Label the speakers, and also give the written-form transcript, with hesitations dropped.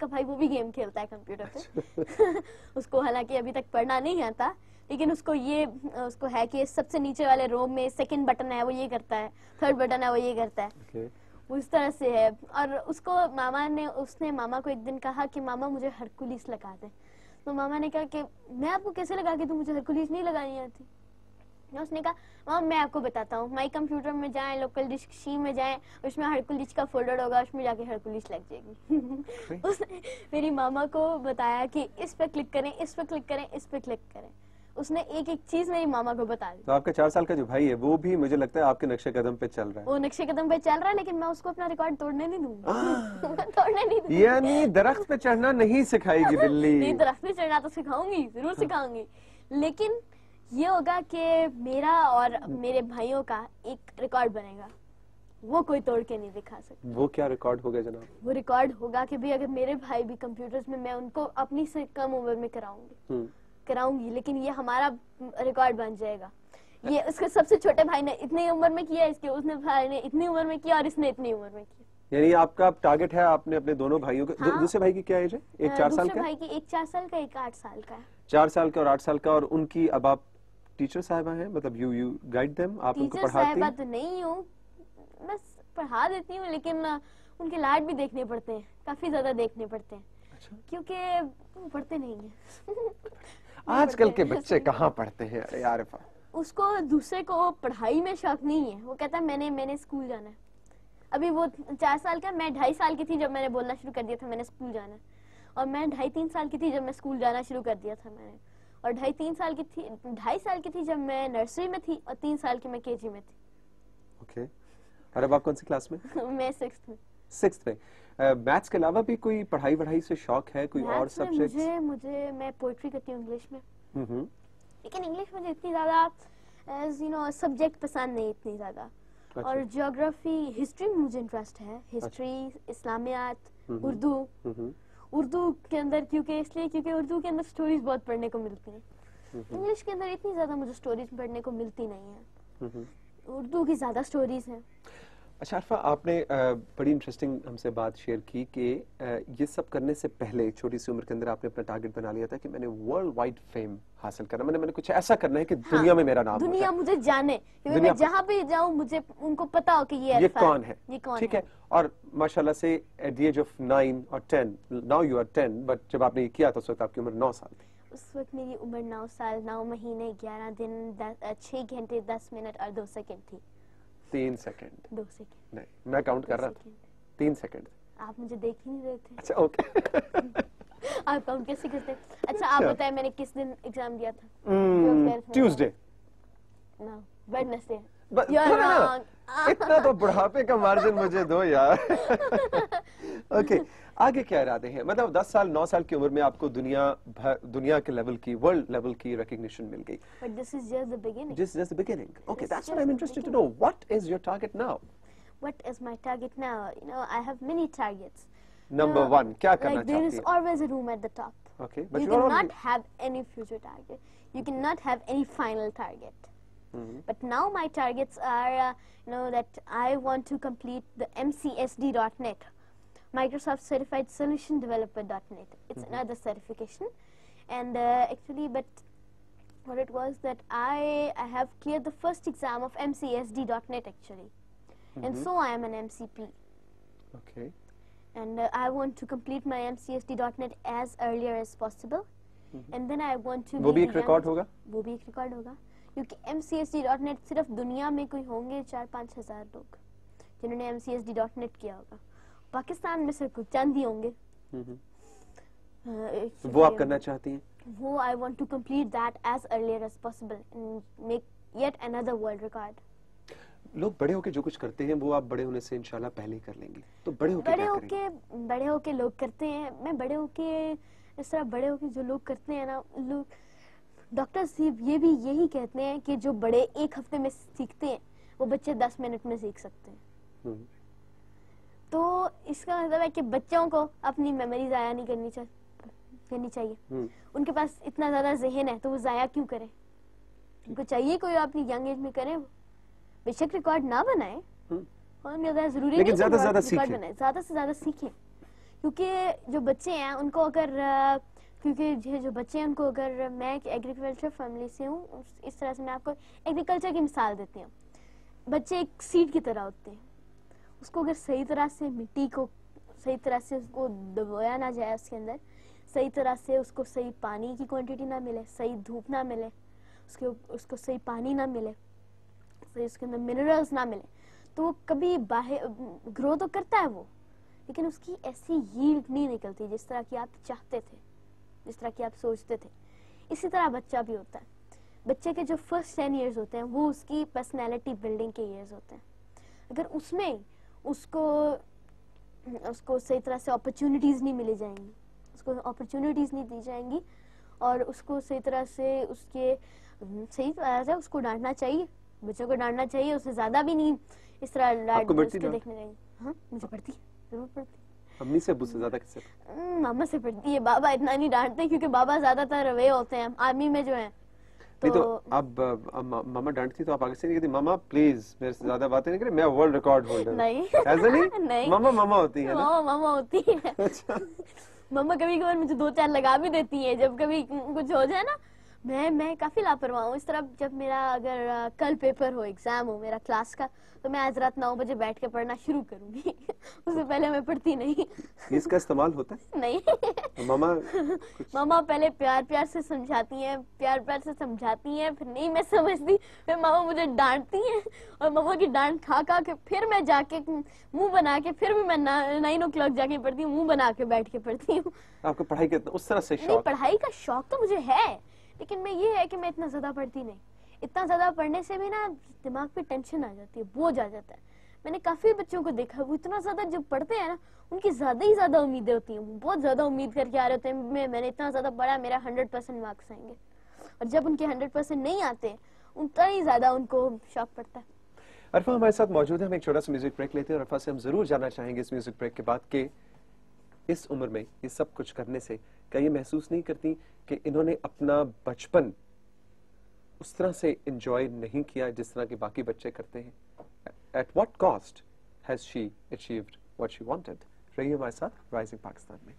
Speaker 1: کا بھائی وہ بھی گیم کھیلتا ہے کمپیوٹر پہ. اس کو حالانکہ ابھی تک پڑھنا نہیں آتا, لیکن اس کو ہے کہ سب سے نیچے والے رو میں سیکنڈ بٹن ہے وہ یہ کرتا ہے, تھرڈ بٹن ہے وہ یہ کرتا ہے, وہ اس طرح سے ہے. اور اس کو اس نے ماما کو ایک دن کہا کہ ماما مجھے ہرکولیس لگا دے. تو ماما نے کہا کہ میں آپ کو کیسے لگا کے دوں, مجھے ہرکولیس نہیں لگانی آتی. اس نے کہا ماما میں آپ کو بتاتا ہوں, مائی کمپیوٹر میں جائیں, لوکل ڈسک سی میں جائیں, اس میں ہرکولیس کا فولڈر ہوگا, اس میں جا کے ہرکولیس لگ جائے گی. اس نے میری ماما کو بتایا کہ اس پہ کلک کریں, اس پہ کلک کریں, اس پہ کلک کریں. اس نے ایک ایک چیز میری ماما کو بتا دی.
Speaker 2: تو آپ کا 4 سال کا جو بھائی ہے وہ بھی مجھے لگتا ہے آپ کے نقش قدم پہ چل رہا ہے.
Speaker 1: وہ نقش قدم پہ چل رہا ہے, لیکن میں اس کو اپنا ریکارڈ توڑنے نہیں دوں گی. توڑنے نہیں دوں گی.
Speaker 2: یعنی درخت پہ چڑھنا نہیں سکھائے گی بلی.
Speaker 1: نہیں, درخت پہ چڑھنا تو سکھاؤں گی, ضرور سکھاؤں گی, لیکن یہ ہوگا کہ میرا اور میرے بھائیوں کا ایک ریکارڈ بنے گا, وہ کوئی توڑ کے نہیں دکھا سکتا.
Speaker 2: وہ کیا ریکارڈ ہوگا جناب؟
Speaker 1: وہ ریکارڈ ہوگا کہ بھی اگر میرے بھائی بھی کمپیوٹرز میں ان کو اپنی سے کم عمر میں کراؤں گی, لیکن یہ ہمارا ریکارڈ بن جائے گا. یہ اس کے سب سے چھوٹے بھائی نے اتنی عمر میں کیا, اس نے بھائی نے اتنی عمر میں کیا, اور اس نے اتنی عمر میں کیا.
Speaker 2: یعنی آپ کا ٹارگٹ ہے, آپ نے اپنے دونوں بھائیوں کو, دوسرے بھائی کی کیا ایج ہے؟ ایک 4 سال کا,
Speaker 1: دوسرے بھائی کی ایک 4 سال کا, ایک 8 سال کا ہے.
Speaker 2: 4 سال کا اور 8 سال کا. اور ان کی اب آپ ٹیچر صاحبہ ہیں, مطلب یو گائیڈ دیم, آپ ان کو پڑھاتی ہیں؟
Speaker 1: ٹیچر صاحبہ تو نہیں ہوں, بس پڑھا دیتی ہوں, لیکن ان کے لاڈ بھی دیکھنے پڑتے ہیں, کافی زیادہ دیکھنے پڑتے ہیں, کیونکہ وہ پڑھتے نہیں ہیں.
Speaker 2: آج کل کے بچے کہاں پڑھتے ہیں عارفہ.
Speaker 1: اس کو دوسرے کو پڑھائی میں شوق نہیں ہے, وہ کہتا ہے میں نے اسکول جانا ہے. ابھی وہ 4 سال کا, میں 2.5 سال کی تھی جب میں نے بولنا شروع کر دیا تھا میں نے اسکول جانا ہے, اور میں 2.5-3 سال کی تھی جب میں اسکول جانا شروع کر دیا تھا میں نے, اور 2.5 سال کی تھی جب میں نرسری میں تھی, اور 3 سال کی میں کے جی میں تھی.
Speaker 2: اوکے. اور اب آپ کون سی کلاس میں؟
Speaker 1: میں 6th میں.
Speaker 2: 6th میں. میتھس کے علاوہ بھی کوئی پڑھائی سے شوق ہے, کوئی اور سبجیکٹ؟
Speaker 1: مجھے میں پوئٹری کرتی ہوں انگلش میں, لیکن انگلش مجھے اتنی زیادہ سبجیکٹ پسند نہیں اتنی زیادہ. اور جیوگرافی, ہسٹری میں مجھے انٹرسٹ ہے, ہسٹری, اسلامیات, اردو کے اندر, کیونکہ اردو کے اندر سٹوریز بہت پڑھنے کو ملتی ہیں. انگلش کے اندر اتنی زیادہ مجھے سٹوریز پڑھنے کو ملتی نہیں ہیں, اردو کی زیادہ سٹوریز ہیں.
Speaker 2: اچھا عارفہ, آپ نے بڑی انٹرسٹنگ ہم سے بات شیئر کی کہ یہ سب کرنے سے پہلے چھوٹی سی عمر کے اندر آپ نے اپنا ٹارگٹ بنا لیا تھا کہ میں نے ورلڈ وائڈ فیم حاصل کرنا, میں نے کچھ ایسا کرنا ہے کہ دنیا میں میرا نام ہو,
Speaker 1: دنیا مجھے جانے, کیونکہ میں جہاں بھی جاؤں مجھے ان کو پتا ہو کہ یہ
Speaker 2: کون ہے, ٹھیک ہے. اور ماشاءاللہ سے ایٹ دی ایج آف 9 اور 10, ناؤ یو آر 10, بٹ جب آپ نے یہ کیا تھا اس وقت آپ کی عمر 9 سال تھی.
Speaker 1: اس وقت میری عمر 9 سال 9 مہینے 11 دن 6 گھنٹے 10 منٹ اور 2 سیکنڈ تھی.
Speaker 2: 3 سیکنڈ
Speaker 1: 2 سیکنڈ
Speaker 2: نہیں, میں کاؤنٹ کر رہا تھا. 3 سیکنڈ.
Speaker 1: آپ مجھے دیکھ ہی نہیں رہے تھے.
Speaker 2: اچھا اوکے.
Speaker 1: آپ کاؤنٹ کیسے کرتے؟ اچھا آپ بتائیں میں نے کس دن ایگزام دیا تھا؟
Speaker 2: ٹیوزڈے.
Speaker 1: نو, ویڈنسڈے.
Speaker 2: اتنا تو بڑھاپے کا مارجن مجھے دو یار. اوکے, آگے کیا ارادے ہیں؟ مطلب 10 سال 9 سال کی عمر میں آپ کو دنیا کے لیول کی, ورلڈ لیول کی ریکگنیشن مل گئی.
Speaker 1: But this is just the beginning.
Speaker 2: This is just the beginning. Okay, that's what I'm interested to know. What is your target now?
Speaker 1: What is my target now? I have many targets.
Speaker 2: Number 1, کیا کرنا چاہتی ہیں?
Speaker 1: There is always a room at the top.
Speaker 2: Okay,
Speaker 1: but you cannot have any future target. You cannot have any final target. But now my targets are, that I want to complete the MCSD.net, Microsoft Certified Solution Developer.net. It's another certification. And actually, but what it was that I have cleared the first exam of MCSD.net actually. And so I am an MCP.
Speaker 2: Okay.
Speaker 1: And I want to complete my MCSD.net as earlier as possible. And then I want to
Speaker 2: وہ بھی ایک record ہوگا؟
Speaker 1: وہ بھی ایک record ہوگا, کیونکہ MCSD.net صرف دنیا میں کوئی ہوں گے 4-5 ہزار لوگ جنہوں نے MCSD.net کیا ہوگا. پاکستان میں صرف کچھ چند ہی ہوں گے.
Speaker 2: وہ آپ کرنا چاہتی ہیں؟
Speaker 1: وہ I want to complete that as earlier as possible and make yet another world record.
Speaker 2: لوگ بڑے ہو کے جو کچھ کرتے ہیں وہ آپ بڑے ہونے سے انشاءاللہ پہلے ہی کر لیں گی, تو بڑے ہو کے کیا کریں گے؟
Speaker 1: بڑے ہو کے لوگ کرتے ہیں, میں بڑے ہو کے اس طرح بڑے ہو کے جو لوگ کرتے ہیں نا, لوگ ڈاکٹر صاحب یہ بھی یہی کہتے ہیں کہ جو بڑے 1 ہفتے میں سیکھتے ہیں وہ بچے 10 منٹ میں سیکھ سکتے ہیں. تو اس کا مطلب ہے کہ بچوں کو اپنی میموری ضائع نہیں کرنی چاہیے. ان کے پاس اتنا زیادہ ذہن ہے تو وہ ضائع کیوں کریں؟ ان کو چاہیے کوئی اپنی ینگ ایج میں کرے, بے شک ریکارڈ نہ بنائے, اور ضروری نہیں
Speaker 2: زیادہ سے زیادہ سیکھیں,
Speaker 1: زیادہ سے زیادہ سیکھیں, کیونکہ جو بچے ہیں ان کو اگر کیونکہ جو بچے ہیں ان کو اگر میں ایک ایگریکلچر فیملی سے ہوں اس طرح سے میں آپ کو ایگریکلچر کی مثال دیتی ہوں. بچے ایک سیڈ کی طرح ہوتے ہیں, اس کو اگر صحیح طرح سے مٹی کو صحیح طرح سے اس کو دبویا نہ جائے, اس کے اندر صحیح طرح سے اس کو صحیح پانی کی کوانٹٹی نہ ملے, صحیح دھوپ نہ ملے, اس کو صحیح پانی نہ ملے, صحیح اس کے اندر منرلز نہ ملے, تو وہ کبھی باہر گرو تو کرتا ہے وہ, لیکن اس کی ایسی ییلڈ نہیں نکلتی جس طرح کی آپ چاہتے تھے, جس طرح کی آپ سوچتے تھے. اسی طرح بچہ بھی ہوتا ہے. بچے کے جو فرسٹ 10 ایئرز ہوتے ہیں وہ اس کی پرسنالٹی بلڈنگ کے ایئرز ہوتے ہیں. اگر اس میں اس کو صحیح طرح سے اپرچونٹیز نہیں ملی جائیں گی, اس کو اپرچونٹیز نہیں دی جائیں گی, اور اس کو صحیح طرح سے صحیح طرح سے اس کو ڈانٹنا چاہیے, بچوں کو ڈانٹنا چاہیے, اس سے زیادہ بھی نہیں اس طرح اس کے دیکھنے چاہیے. ہاں مجھے پڑتی ہے, ضرور پڑتی ہے.
Speaker 2: امی سے ابو سے زیادہ کس سے؟
Speaker 1: ماما سے پڑتی ہے. بابا اتنا نہیں ڈانٹتے کیونکہ بابا زیادہ تر وہ ہوتے ہیں آرمی میں جو ہیں.
Speaker 2: تو اب ماما ڈانٹتی تو آپ آگے سے نہیں کہتی ماما پلیز میرے سے زیادہ باتیں نہیں کریں, میں ورلڈ ریکارڈ ہولڈر.
Speaker 1: نہیں
Speaker 2: ایسا نہیں, ماما ہوتی ہے نا.
Speaker 1: ماما ہوتی ہے. ماما کبھی کبھار مجھے 2-4 لگا بھی دیتی ہے جب کبھی کچھ ہو جائے نا. میں کافی لاپرواہ ہوں اس طرح. جب میرا اگر کل پیپر ہو, ایگزام ہو میرا کلاس کا, تو میں آج رات 9 بجے بیٹھ کے پڑھنا شروع کروں گی. اس سے پہلے میں پڑھتی نہیں.
Speaker 2: اس کا استعمال ہوتا ہے
Speaker 1: نہیں. ماما پہلے پیار سے سمجھاتی ہیں, پیار سے سمجھاتی ہیں, پھر نہیں میں سمجھتی, پھر ماما مجھے ڈانٹتی ہیں, اور ماما کی ڈانٹ کھا کے پھر میں جا کے منہ بنا کے پھر بھی میں 9 o'clock جا کے پڑھتی ہوں, منہ بنا کے بیٹھ کے پڑھتی ہوں.
Speaker 2: آپ کو پڑھائی کا اس طرح سے
Speaker 1: نہیں, پڑھائی کا شوق تو مجھے ہے, لیکن میں یہ ہے کہ میں اتنا زیادہ پڑھتی نہیں. اتنا زیادہ پڑھنے سے بھی نا دماغ پہ ٹینشن آ جاتی ہے, بوجھ آ جاتا ہے. میں نے کافی بچوں کو دیکھا وہ اتنا زیادہ جب پڑھتے ہیں نا ان کی زیادہ ہی زیادہ امیدیں ہوتی ہیں, بہت زیادہ امید کر کے آ رہے ہوتے ہیں میں نے اتنا زیادہ پڑھا میرا 100% مارکس آئیں گے, اور جب ان کے 100% نہیں آتے اتنا ہی زیادہ ان کو شوق پڑتا ہے.
Speaker 2: عرفہ ہمارے ساتھ موجود ہے, ہم ایک چھوٹا سا میوزک بریک لیتے ہیں, اور عرفہ سے ہم ضرور جاننا چاہیں گے اس میوزک بریک کے بعد کہ اس عمر میں یہ سب کچھ کرنے سے کیا یہ محسوس نہیں کرتی کہ انہوں نے اپنا بچپن اس طرح سے انجوائے نہیں کیا جس طرح کے باقی بچے کرتے ہیں. At what cost has she achieved what she wanted? رہیے ہمارے ساتھ رائزنگ پاکستان میں.